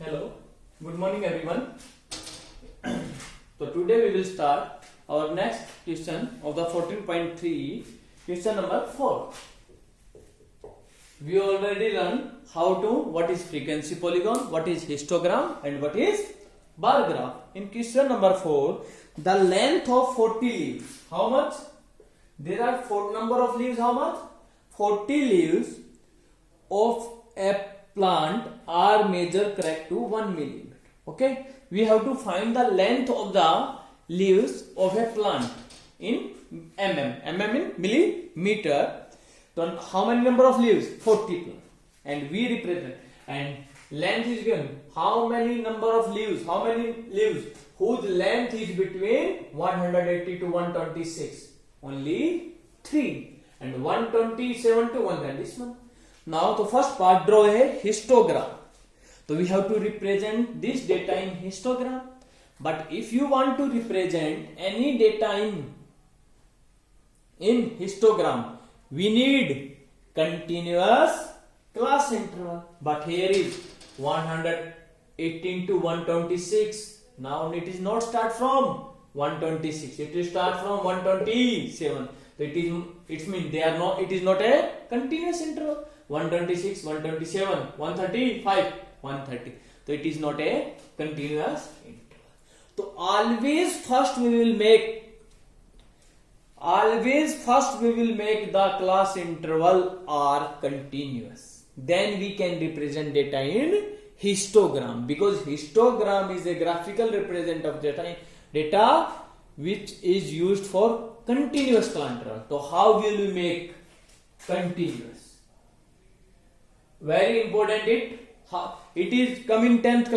Hello, good morning everyone. So today we will start our next question of the 14.3, question number 4. We already learned what is frequency polygon, what is histogram and what is bar graph. In question number 4, the length of 40 leaves. How much? There are number of leaves, how much? 40 leaves of a plant are measured correct to 1 millimeter. Okay, we have to find the length of the leaves of a plant in mm in millimeter. So how many number of leaves? 40 plus, and we represent, and length is given. How many number of leaves? How many leaves whose length is between 180 to 126? Only 3, and 127 to 130. This one. Now the first part, draw a histogram. So we have to represent this data in histogram. But if you want to represent any data in histogram, we need continuous class interval. But here is 118 to 126. Now it is not start from 126. It will start from 127. So it means they are not. It is not a continuous interval. 126, 127, 135, 130. So it is not a continuous interval. So always first we will make the class interval are continuous. Then we can represent data in histogram, because histogram is a graphical representation of data which is used for continuous class interval. So how will we make continuous? Very important. It is come in 10th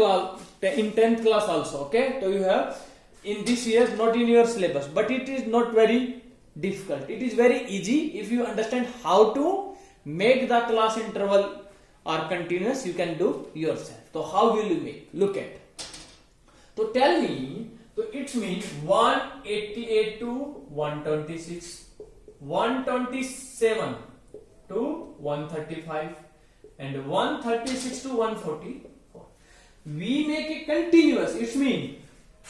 class also. Okay, so you have in this year, not in your syllabus, but it is not very difficult. It is very easy. If you understand how to make the class interval or continuous, you can do yourself. So how will you make? Look at. So tell me. So it means 188 to 126, 127 to 135. And 136 to 144. We make it continuous. It means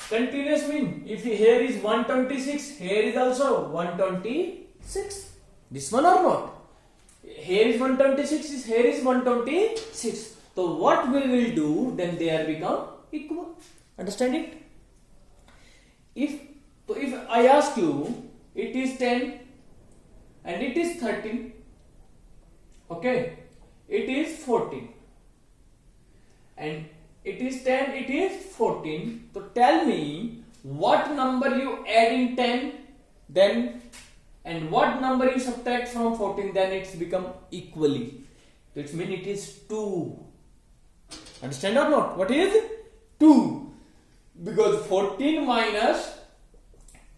continuous means if here is 126, here is also 126. This one or not? Here is 126, here is 126. So what we will do? Then they are become equal. Understand it? If I ask you, it is 10 and it is 13. Okay. It is 14 and it is 10, it is 14. So tell me what number you add in 10 then, and what number you subtract from 14, then it's become equally. So it means it is 2. Understand or not? What is 2? Because 14 minus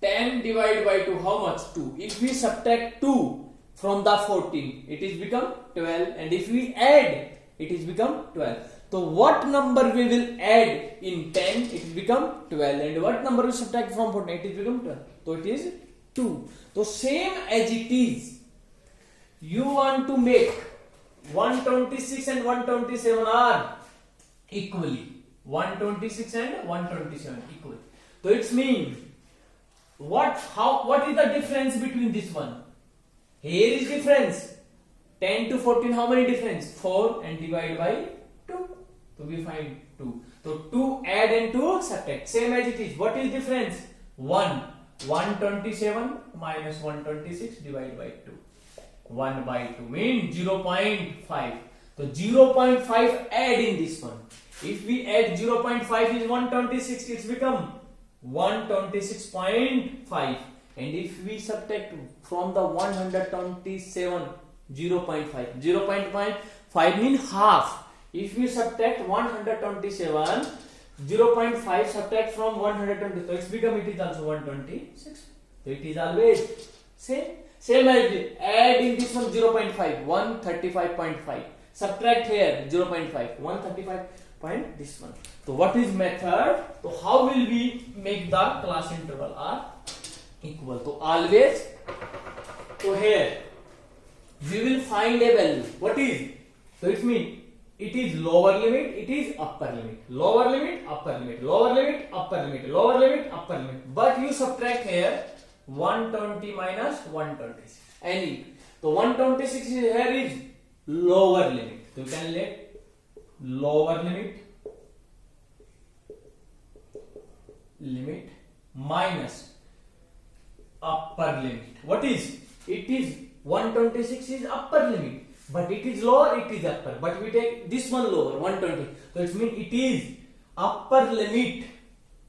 10 divided by 2, how much? 2. If we subtract 2 from the 14, it is become 12, and if we add, it is become 12. So what number we will add in 10, it will become 12, and what number we subtract from 14, it is become 12. So it is 2. So same as it is, you want to make 126 and 127 are equally. 126 and 127 equal. So it means what is the difference between this one? Here is difference. 10 to 14, how many difference? 4, and divide by 2. So we find 2. So 2 add and 2 subtract. Same as it is. What is difference? 1. 127 minus 126 divided by 2. 1 by 2 means 0.5. So 0.5 add in this one. If we add 0.5 is 126, it's become 126.5. And if we subtract from the 127, 0.5. 0.5 means half. If we subtract 127, 0.5 subtract from 120, so it's become, it is also 126. So it is always same as it. Add in this one 0.5, 135.5. Subtract here 0.5, 135 point this one. So what is method? So how will we make the class interval are equal? So always, so here we will find a value. What is? So it means it is lower limit, it is upper limit, lower limit, upper limit, lower limit, upper limit, lower limit, upper limit. But you subtract here 120 minus 126. Any. So 126 here is lower limit. So you can let lower limit minus upper limit. What is? It is 126 is upper limit, but it is lower, it is upper. But we take this one lower, 120. So it means it is upper limit.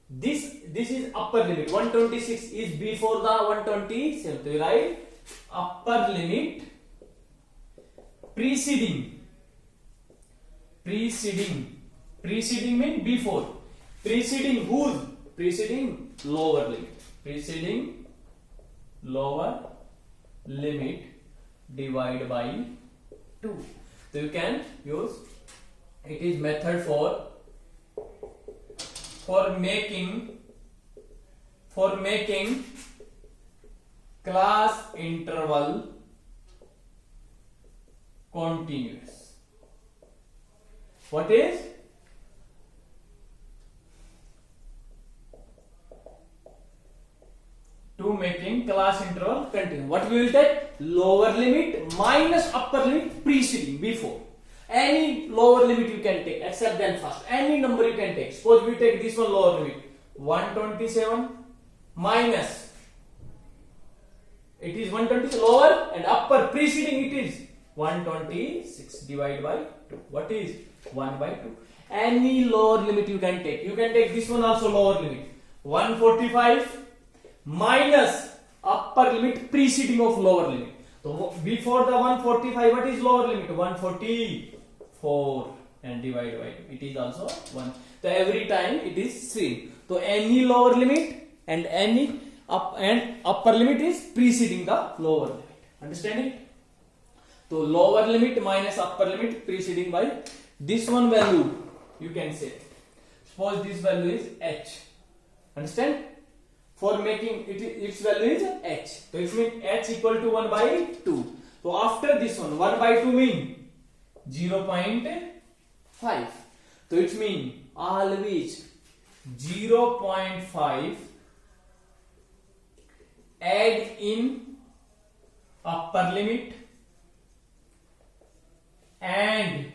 This is upper limit. 126 is before the 127. So you write upper limit preceding means before. Preceding whose? Preceding lower limit. Preceding lower limit divided by 2. So you can use, it is method for making class interval continuous. What is? To making class interval continuous. What we will take? Lower limit minus upper limit preceding, before. Any lower limit you can take except then first. Any number you can take. Suppose we take this one lower limit. 127 minus. It is 127 lower and upper preceding it is 126 divided by 2. What is? 1 by 2. Any lower limit you can take. You can take this one also lower limit. 145 minus upper limit preceding of lower limit. So before the 145, what is lower limit? 144 and divided by 2. It is also 1. So every time it is same. So any lower limit and any upper limit is preceding the lower limit. Understand it? So lower limit minus upper limit preceding by this one value. You can say. Suppose this value is h. Understand? For making it, its value is h. So it means h equal to 1 by 2. So after this one, 1 by 2 mean 0.5. So it means always 0.5 add in upper limit and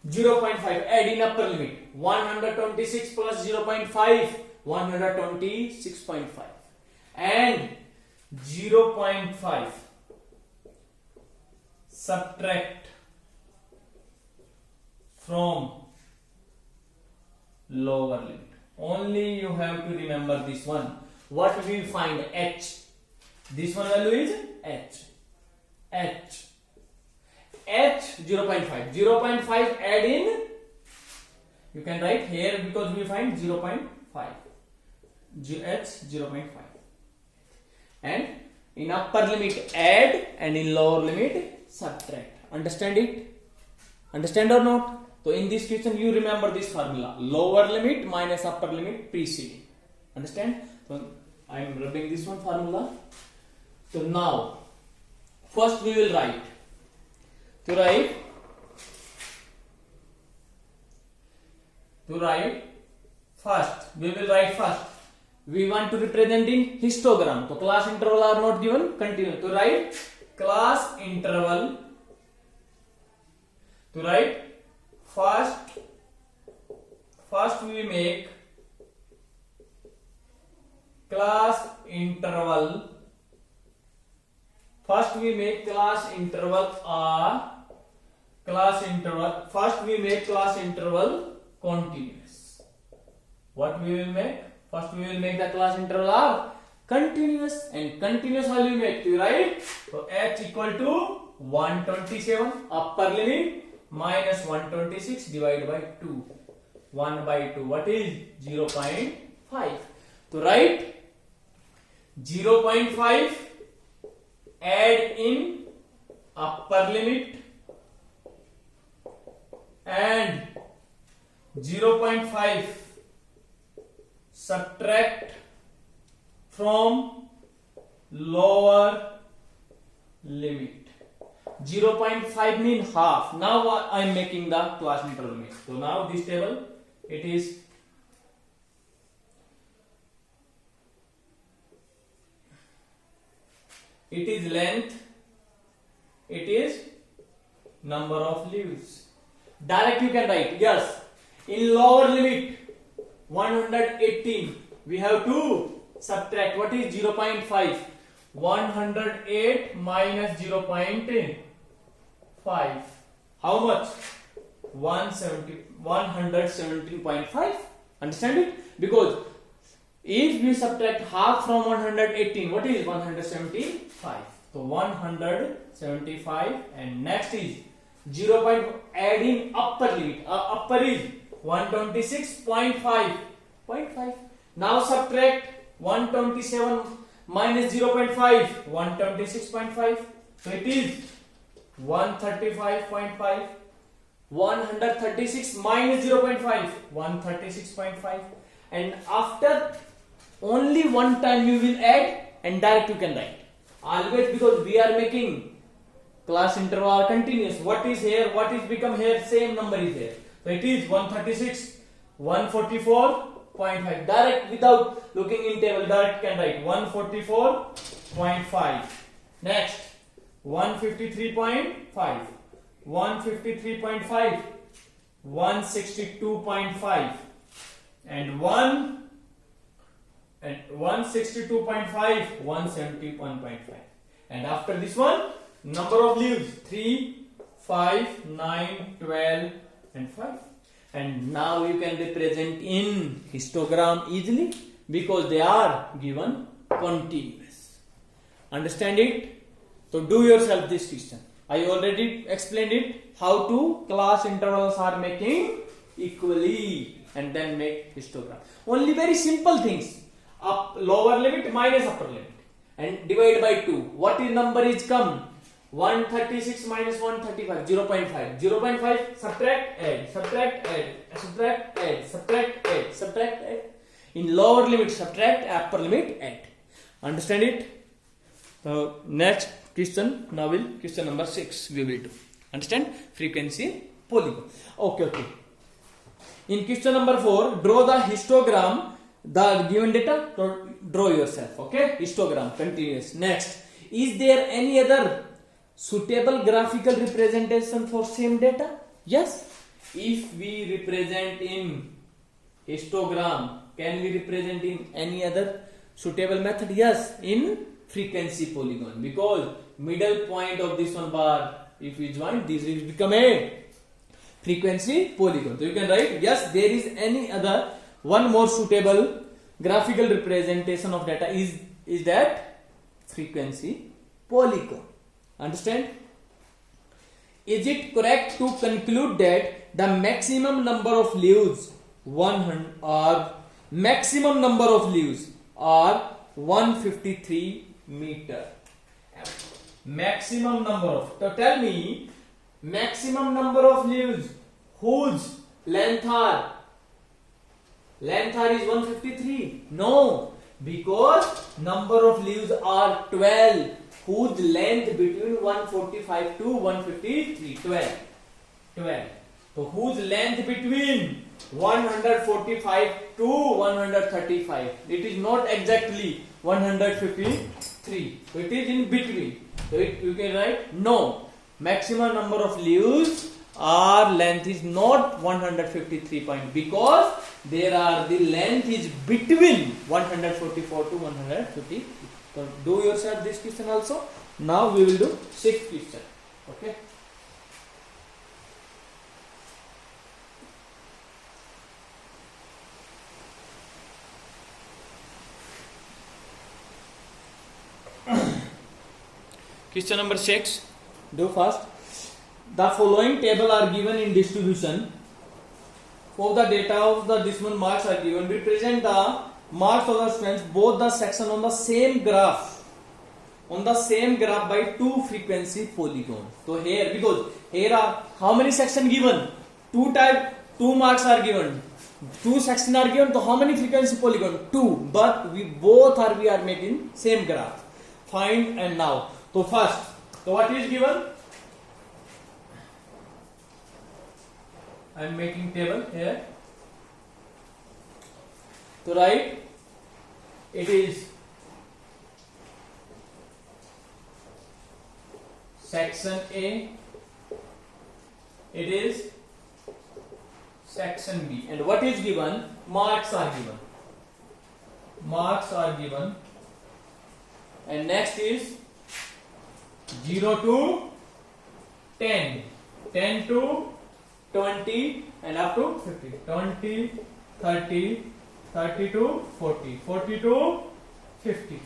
0.5 add in upper limit. 126 plus 0.5 126.5 and 0.5 subtract from lower limit. Only you have to remember this one. What we find? H. This one value is h. H 0.5. 0.5 add in. You can write here because we find 0.5. H 0.5 and in upper limit add and in lower limit subtract. Understand it? Understand or not? So in this question you remember this formula, lower limit minus upper limit preceding. Understand? So I am rubbing this one formula. So now first we will write. To write first, we will write first. We want to represent in histogram. So class interval are not given. Continue. To write class interval. To write first we make class interval. First we make class interval R. First we make class interval continuous. What we will make? First we will make the class interval R continuous, and continuous how you make? You write so h equal to 127 upper limit minus 126 divided by 2. 1 by 2. What is 0.5? To write 0.5 add in upper limit and 0.5 subtract from lower limit. 0.5 mean half. Now I am making the class interval limit. So now this table, it is length, it is number of leaves. Direct you can write, yes, in lower limit 118 we have to subtract what is 0.5. 108 minus 0.5. How much? 117.5. Understand it? Because if we subtract half from 118, what is 175? So 175, and next is 0. Add in upper limit. Upper is 126.5. Now subtract 127 minus 0.5. 126.5. So it is 135.5. 136 minus 0.5. 136.5. And after only one time you will add, and direct you can write. Always, because we are making class interval continuous. What is here, what is become here, same number is here. So it is 136, 144.5. Direct, without looking in table, direct can write 144.5. Next, 153.5, 153.5, 162.5, and 162.5, 171.5. And after this one, number of leaves 3, 5, 9, 12, and 5. And now you can represent in histogram easily because they are given continuous. Understand it? So do yourself this question. I already explained it, how to class intervals are making equally and then make histogram. Only very simple things. Up lower limit minus upper limit and divide by 2. What is number is come? 136 minus 135, 0.5. 0.5, subtract, add, subtract, add, subtract, add, subtract, add, subtract, add. In lower limit subtract, upper limit add. Understand it? So next question, now will question number 6 we will do. Understand? Frequency polygon. Okay. In question number 4, draw the histogram, the given data, draw yourself. Okay? Histogram, continuous. Next, is there any other suitable graphical representation for same data? Yes. If we represent in histogram, can we represent in any other suitable method? Yes, in frequency polygon, because middle point of this one bar, if we join, this will become a frequency polygon. So you can write, yes, there is any other one more suitable graphical representation of data is that frequency polygon. Understand? Is it correct to conclude that the maximum number of leaves 100 or maximum number of leaves are 153 meter? Maximum number of, so tell me, maximum number of leaves whose length are is 153? No, because number of leaves are 12 whose length between 145 to 153, 12. So whose length between 145 to 135, it is not exactly 153, so it is in between. So you can write, no, maximum number of leaves or length is not 153 point, because there are the length is between 144 to 150. So do yourself this question also. Now we will do 6th question. Okay. Question number 6. Do first. The following table are given in distribution. For the data of the decimal marks are given. We present the marks of the students, both the section on the same graph. By two frequency polygon. So here, because here are how many section given? Two marks are given. Two section are given. So how many frequency polygon? 2. But we are making same graph. Find and now. So first, so what is given? I am making table here. To write, it is section A, it is section B, and what is given? Marks are given. Marks are given, and next is 0 to 10, 10 to 20, and up to 50, 20, 30, 30 to 40, 40 to 50.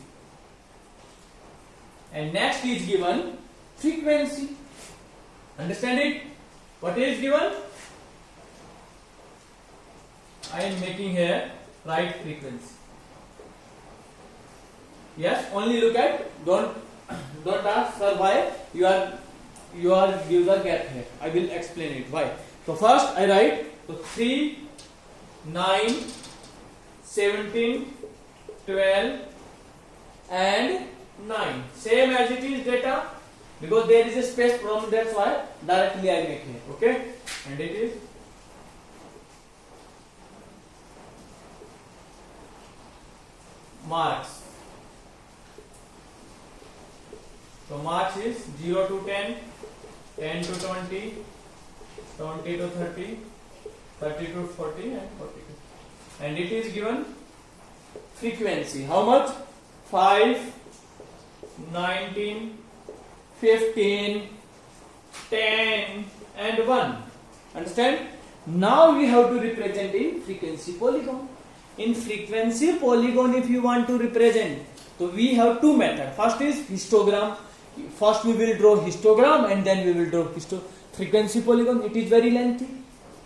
And next is given frequency. Understand it? What is given? I am making here right frequency. Yes, only look at, don't ask sir why you are give the gap here. I will explain it why. So first I write 3, 9, 17, 12 and 9. Same as it is data, because there is a space problem, that's why directly I make here. Okay, and it is marks. So marks is 0 to 10, 10 to 20, 20 to 30, 30 to 40 and 42. And it is given frequency. How much? 5, 19, 15, 10 and 1. Understand? Now we have to represent in frequency polygon. In frequency polygon, if you want to represent, so we have two methods. First is histogram. First we will draw histogram and then we will draw frequency polygon. It is very lengthy.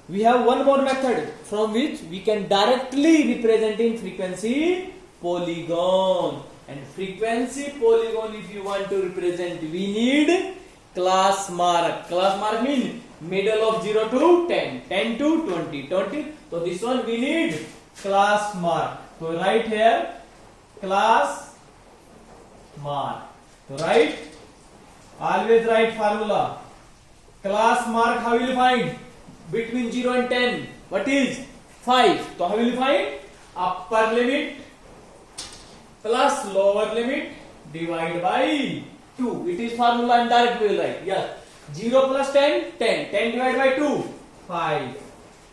We have one more method from which we can directly represent in frequency polygon. And frequency polygon, if you want to represent, we need class mark. Class mark means middle of 0 to 10, 10 to 20, 20. So this one we need class mark. So write here class mark. So write, always write formula. Class mark how will you find? Between 0 and 10. What is? 5. So how will you find? Upper limit plus lower limit divided by 2. It is formula and direct we will write. Yes. 0 plus 10, 10. 10 divided by 2, 5.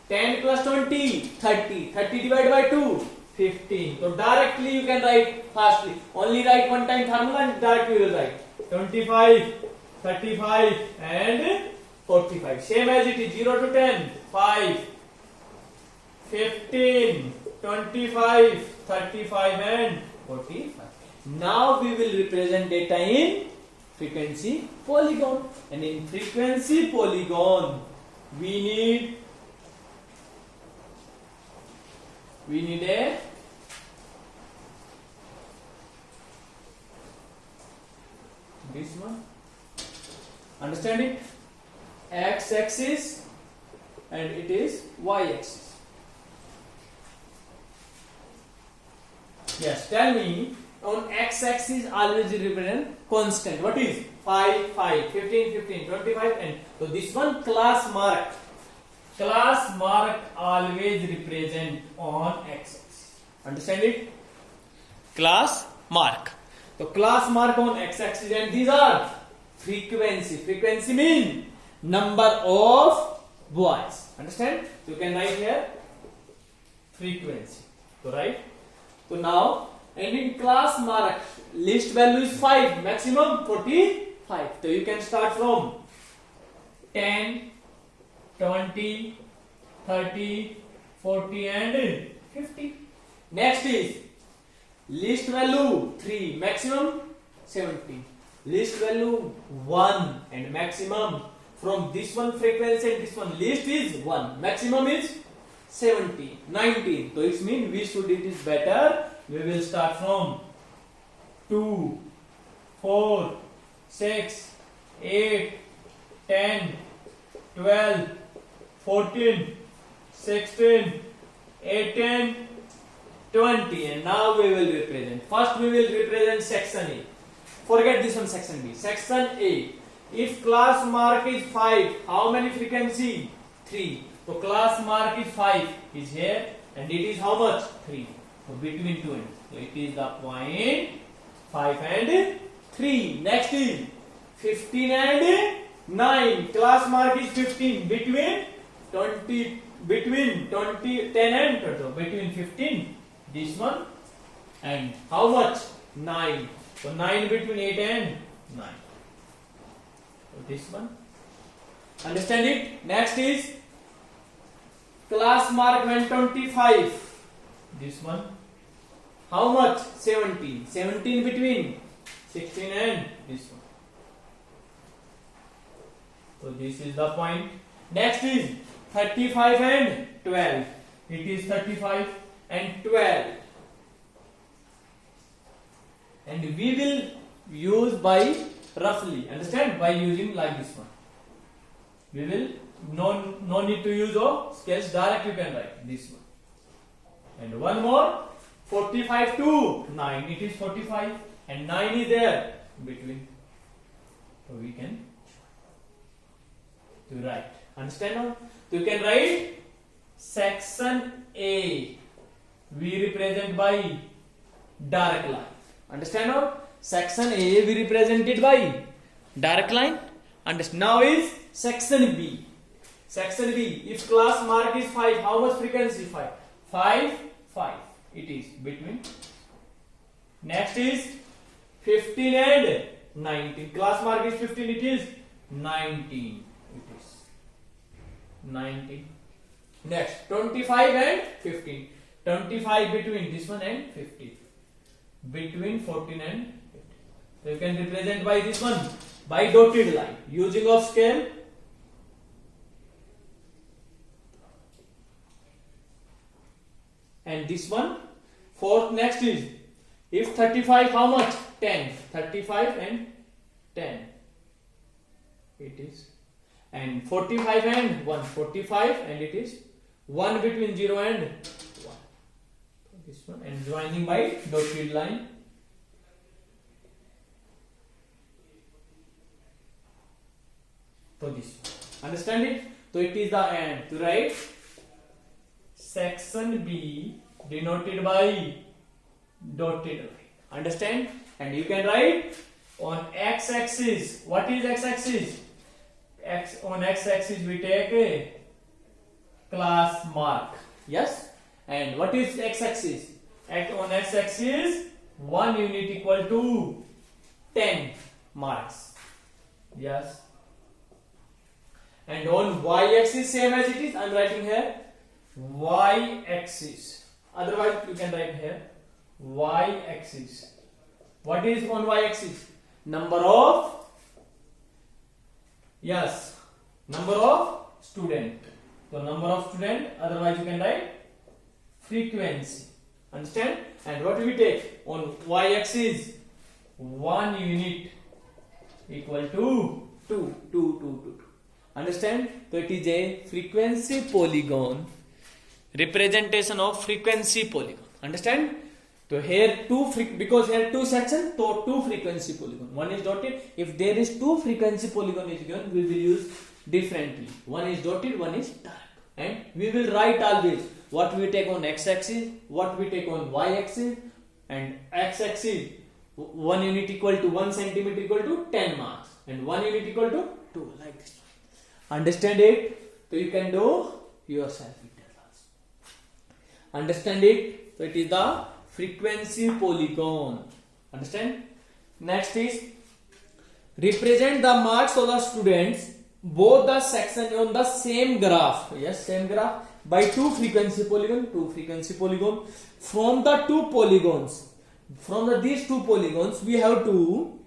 10 plus 20, 30. 30 divided by 2, 15. So directly you can write fastly. Only write one time formula and directly we will write. 25, 35 and 45. Same as it is 0 to 10, 5, 15, 25, 35 and 45. Now we will represent data in frequency polygon. And in frequency polygon, we need a this one. Understand it? X-axis and it is Y-axis. Yes, tell me, on X-axis always represent constant. What is? 5, 5, 15, 15, 25 and so this one class mark. Class mark always represent on X-axis. Understand it? Class mark. So class mark on X-axis and these are frequency. Frequency means number of voice. Understand? So you can write here frequency. So right? So now, and in class mark, least value is 5, maximum 45. So you can start from 10, 20, 30, 40 and 50. Next is least value 3, maximum 70. Least value 1 and maximum from this one frequency and this one least is 1. Maximum is 70, 19. So it means we should, it is better. We will start from 2, 4, 6, 8, 10, 12, 14, 16, 18, 20. And now we will represent. First we will represent section A. Forget this one, section B. Section A. If class mark is 5, how many frequency? 3. So class mark is 5 is here and it is how much? 3. So between 2 and so it is the point 5 and 3. Next is 15 and 9. Class mark is 15 between 20 between 20 10 and 20. So between 15 this one and how much? 9. So 9 between 8 and 9. So this one. Understand it? Next is class mark when 25. This one. How much? 17. 17 between 16 and this one. So this is the point. Next is 35 and 12. It is 35 and 12. And we will use by roughly. Understand? By using like this one. We will no need to use a sketch, direct you can write this one. And one more 45 to 9. It is 45 and 9 is there between. So we can to write. Understand now? So you can write section A. We represent by dark line. Understand now? Section A we represented by dark line. Understand? Now is section B. Section B. If class mark is 5, how much frequency? 5. 5. It is between. Next is 15 and 19. Class mark is 15. It is 19. It is 19. Next 25 and 15. 25 between this one and 15. Between 14 and 15. So you can represent by this one by dotted line using of scale. And this one, fourth next is if 35 how much? 10. 35 and 10. It is. And 45 and 1. 45 and it is 1 between 0 and 1. This one and joining by dotted line. So this. Understand it? So it is the end. To write section B denoted by dotted line. Understand? And you can write on x-axis. What is x-axis? On x-axis we take a class mark. Yes? And what is x-axis? On x-axis 1 unit equal to 10 marks. Yes? And on y-axis same as it is. I am writing here y-axis. Otherwise you can write here y-axis. What is on y-axis? Number of student. So number of student. Otherwise you can write frequency. Understand? And what we take on y-axis? 1 unit equal to 2. Understand? So it is a frequency polygon. Representation of frequency polygon. Understand? So here because here two sections, so 2 frequency polygon. One is dotted. If there is 2 frequency polygon is given, we will use differently. One is dotted, one is dark. And we will write always what we take on x-axis, what we take on y-axis, and x-axis 1 unit equal to 1 centimeter equal to 10 marks, and 1 unit equal to 2, like this. Understand it? So you can do yourself. Understand it? So it is the frequency polygon. Understand? Next is represent the marks of the students both the section on the same graph. Yes, same graph by 2 frequency polygon. 2 frequency polygon. From the 2 polygons, these 2 polygons, we have to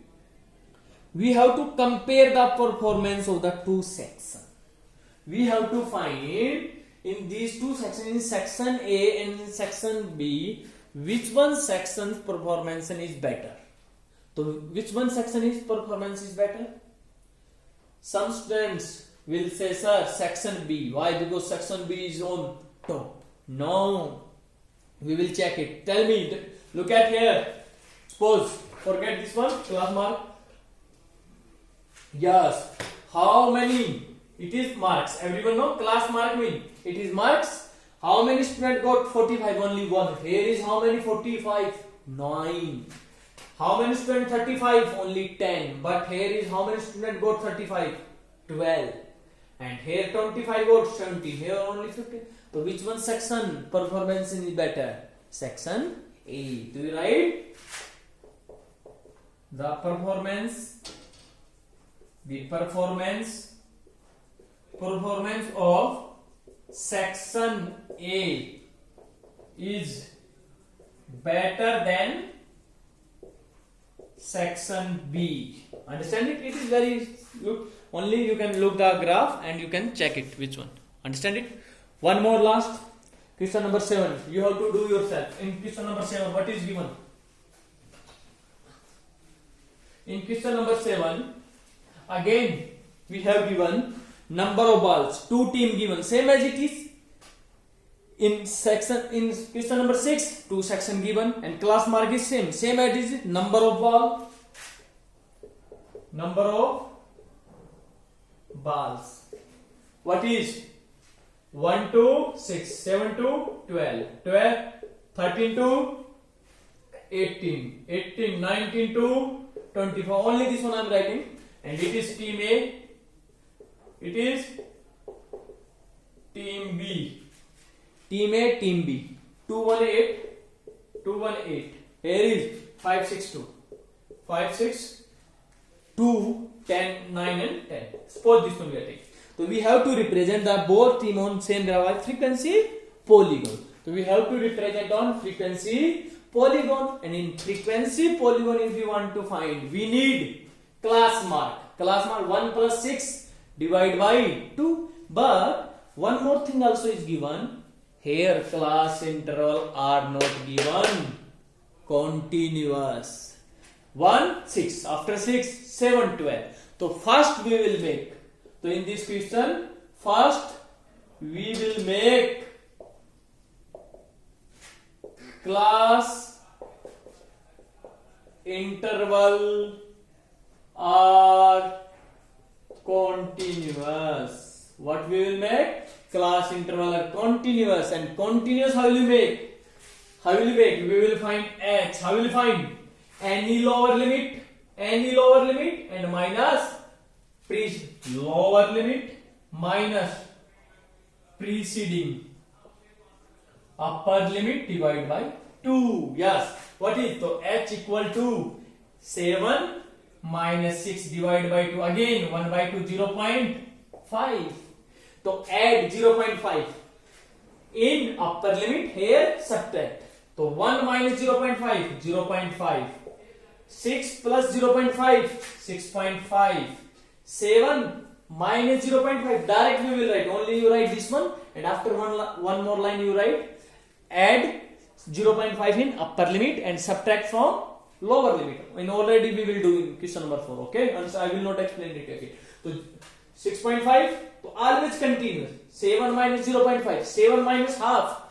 compare the performance of the 2 sections. We have to find in these 2 sections, in section A and in section B, which one section's performance is better. So which one section performance is better? Some students will say, sir, section B. Why? Because section B is on top. No. We will check it. Tell me. Look at here. Suppose, forget this one, class mark. Yes. How many It is marks. Everyone know class mark mean it is marks. How many students got 45? Only one. Here is how many 45? 9. How many students 35? Only 10. But here is how many students got 35? 12. And here 25 got 17. Here only 15. So which one section performance is better? Section A. Do you write? The performance of section A is better than section B. Understand it? It is very look. Only you can look the graph and you can check it which one. Understand it? One more last. Question number 7. You have to do yourself. In question number 7, what is given? In question number 7, again we have given number of balls. 2 team given. Same as it is. In question number 6, 2 section given and class mark is same. Same as it is. Number of balls. What is 1 to 6, 7 to 12, 13 to 18, 19 to 24. Only this one I am writing, and it is team A. It is team B. Team A, team B. 218. Here is 562. 2, 10, 9 and 10. Suppose this one we are taking. So we have to represent the both team on same graph frequency polygon. So we have to represent on frequency polygon, and in frequency polygon if we want to find, we need class mark. Class mark 1 plus 6 divided by 2. But one more thing also is given. Here class interval are not given. Continuous. 1, 6. After 6, 7, 12. So first we will make. So in this question, first we will make class interval are continuous. What we will make? Class interval are continuous. And continuous how will you make? We will find x. How will you find? Any lower limit and minus lower limit minus preceding upper limit divided by 2. Yes. What is? So h equal to 7 minus 6 divided by 2. Again 1 by 2, 0.5. So add 0.5 in upper limit. Here subtract. So 1 minus 0.5, 0.5. 6 plus 0.5, 6.5. 7 minus 0.5. Directly we will write. Only you write this one, and after one more line you write add 0.5 in upper limit and subtract from lower limit. And already we will do in question number 4. Okay, and so I will not explain it again. So 6.5. So always continuous. 7 minus 0.5. 7 minus half.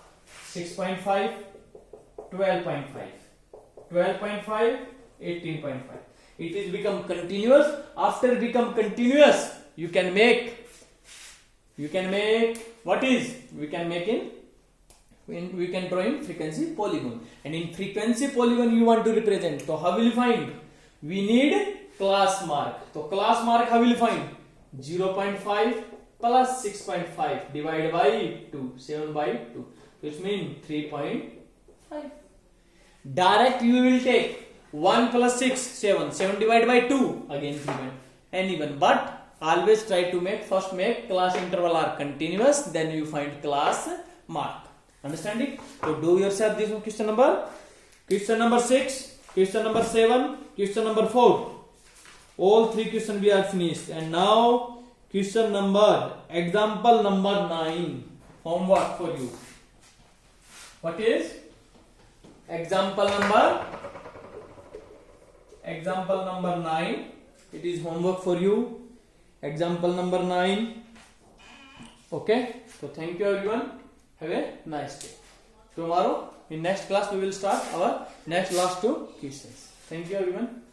6.5. 12.5. 12.5. 18.5. It is become continuous. After become continuous, you can make what is? We can draw in frequency polygon. And in frequency polygon you want to represent. So how will you find? We need class mark. So class mark how will you find? 0.5 plus 6.5 divided by 2. 7 by 2. Which means 3.5. Direct you will take 1 plus 6, 7. 7 divided by 2. Again 3. Anyone. But always try to make class interval are continuous. Then you find class mark. Understand it? So do yourself this one question number 6, question number 7, question number 4. All 3 questions we are finished. And now example number 9. Homework for you. What is? Example number 9. It is homework for you. Example number 9. Okay. So thank you everyone. Have a nice day. Tomorrow in next class we will start our next last 2 questions. Thank you everyone.